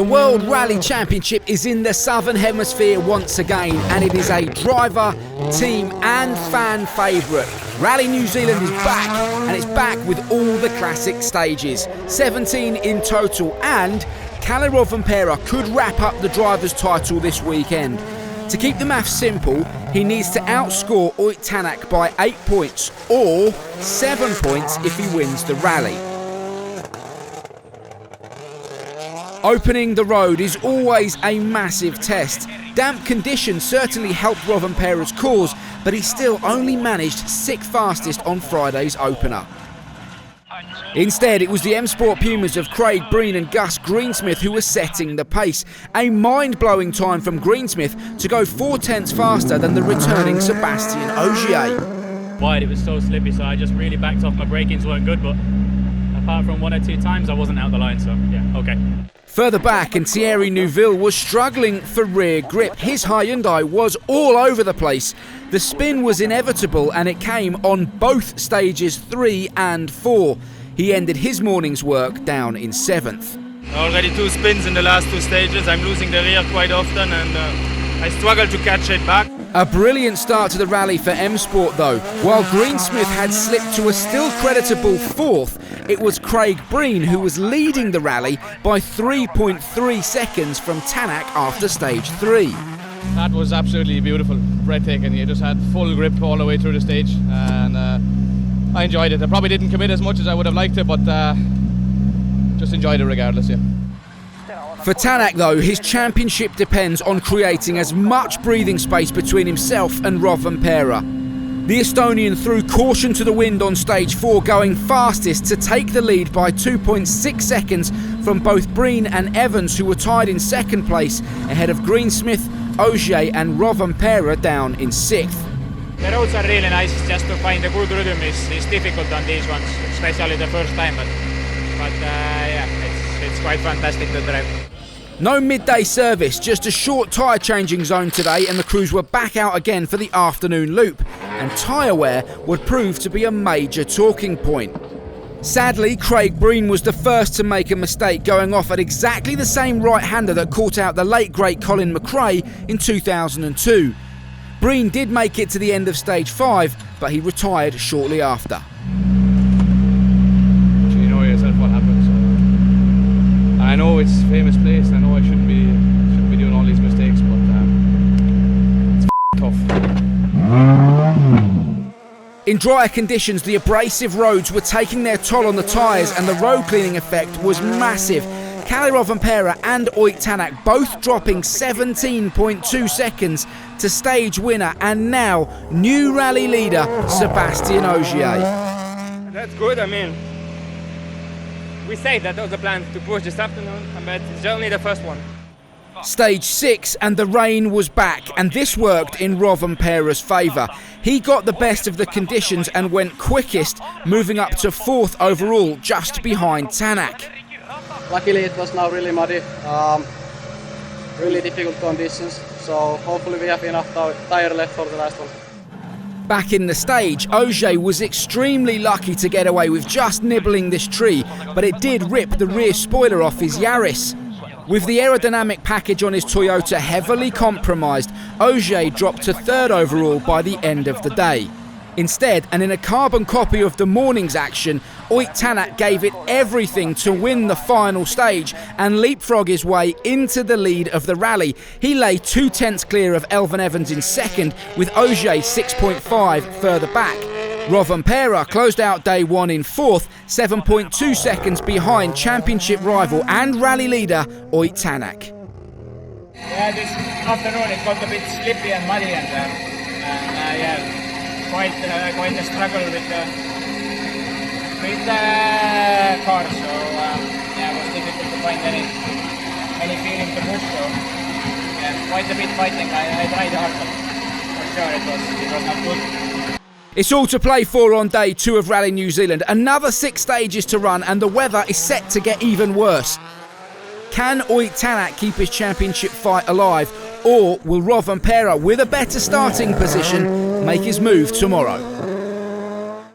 World Rally Championship is in the Southern Hemisphere once again, and it is a driver, team and fan favourite. Rally New Zealand is back, and it's back with all the classic stages. 17 in total, and Kalle Rovanperä could wrap up the driver's title this weekend. To keep the maths simple, he needs to outscore Ott Tänak by 8 points, or 7 points if he wins the rally. Opening the road is always a massive test. Damp conditions certainly helped Rovanperä's cause, but he still only managed 6th fastest on Friday's opener. Instead, it was the M Sport Pumas of Craig Breen and Gus Greensmith who were setting the pace. A mind-blowing time from Greensmith to go 4/10 faster than the returning Sébastien Ogier. Wide, it was so slippy, so I just really backed off. My break-ins weren't good, but apart from 1 or 2 times, I wasn't out the line, so yeah, okay. Further back, and Thierry Neuville was struggling for rear grip. His Hyundai was all over the place. The spin was inevitable, and it came on both stages 3 and 4. He ended his morning's work down in 7th. Already 2 spins in the last 2 stages. I'm losing the rear quite often, and I struggle to catch it back. A brilliant start to the rally for M Sport though. While Greensmith had slipped to a still creditable 4th, it was Craig Breen who was leading the rally by 3.3 seconds from Tanak after stage 3. That was absolutely beautiful, breathtaking. You just had full grip all the way through the stage, and I enjoyed it. I probably didn't commit as much as I would have liked to, but just enjoyed it regardless, yeah. For Tanak though, his championship depends on creating as much breathing space between himself and Rovanperä. The Estonian threw caution to the wind on stage 4, going fastest to take the lead by 2.6 seconds from both Breen and Evans, who were tied in 2nd place, ahead of Greensmith, Ogier and Rovanperä down in 6th. The roads are really nice, just to find a good rhythm is difficult on these ones, especially the first time, but yeah, it's quite fantastic to drive. No midday service, just a short tyre changing zone today, and the crews were back out again for the afternoon loop, and tyre wear would prove to be a major talking point. Sadly, Craig Breen was the first to make a mistake, going off at exactly the same right-hander that caught out the late great Colin McRae in 2002. Breen did make it to the end of stage 5, but he retired shortly after. You know yourself what happens. I know it's a famous place, and I know I shouldn't be doing all these mistakes, but it's tough. In drier conditions, the abrasive roads were taking their toll on the tyres, and the road cleaning effect was massive. Kalle Rovanperä and Ott Tänak both dropping 17.2 seconds to stage winner, and now new rally leader Sébastien Ogier. That's good, I mean, we say that was the plan to push this afternoon, but it's only the first one. Stage 6, and the rain was back, and this worked in Rovanperä's favour. He got the best of the conditions and went quickest, moving up to 4th overall, just behind Tanak. Luckily it was now really muddy, really difficult conditions, so hopefully we have enough tyre left for the last one. Back in the stage, Ogier was extremely lucky to get away with just nibbling this tree, but it did rip the rear spoiler off his Yaris. With the aerodynamic package on his Toyota heavily compromised, Ogier dropped to 3rd overall by the end of the day. Instead, and in a carbon copy of the morning's action, Ott Tänak gave it everything to win the final stage and leapfrog his way into the lead of the rally. He lay 2/10 clear of Elfyn Evans in 2nd, with Ogier 6.5 further back. Rovanperä closed out day 1 in 4th, 7.2 seconds behind championship rival and rally leader Ott Tänak. Yeah, this afternoon it got a bit slippy and muddy, and yeah, quite a struggle with the car, so yeah, it was difficult to find any feeling to push, so yeah, quite a bit fighting. I tried hard, but for sure it was not good. It's all to play for on day 2 of Rally New Zealand. Another 6 stages to run, and the weather is set to get even worse. Can Ott Tänak keep his championship fight alive, or will Rovanperä, with a better starting position, make his move tomorrow?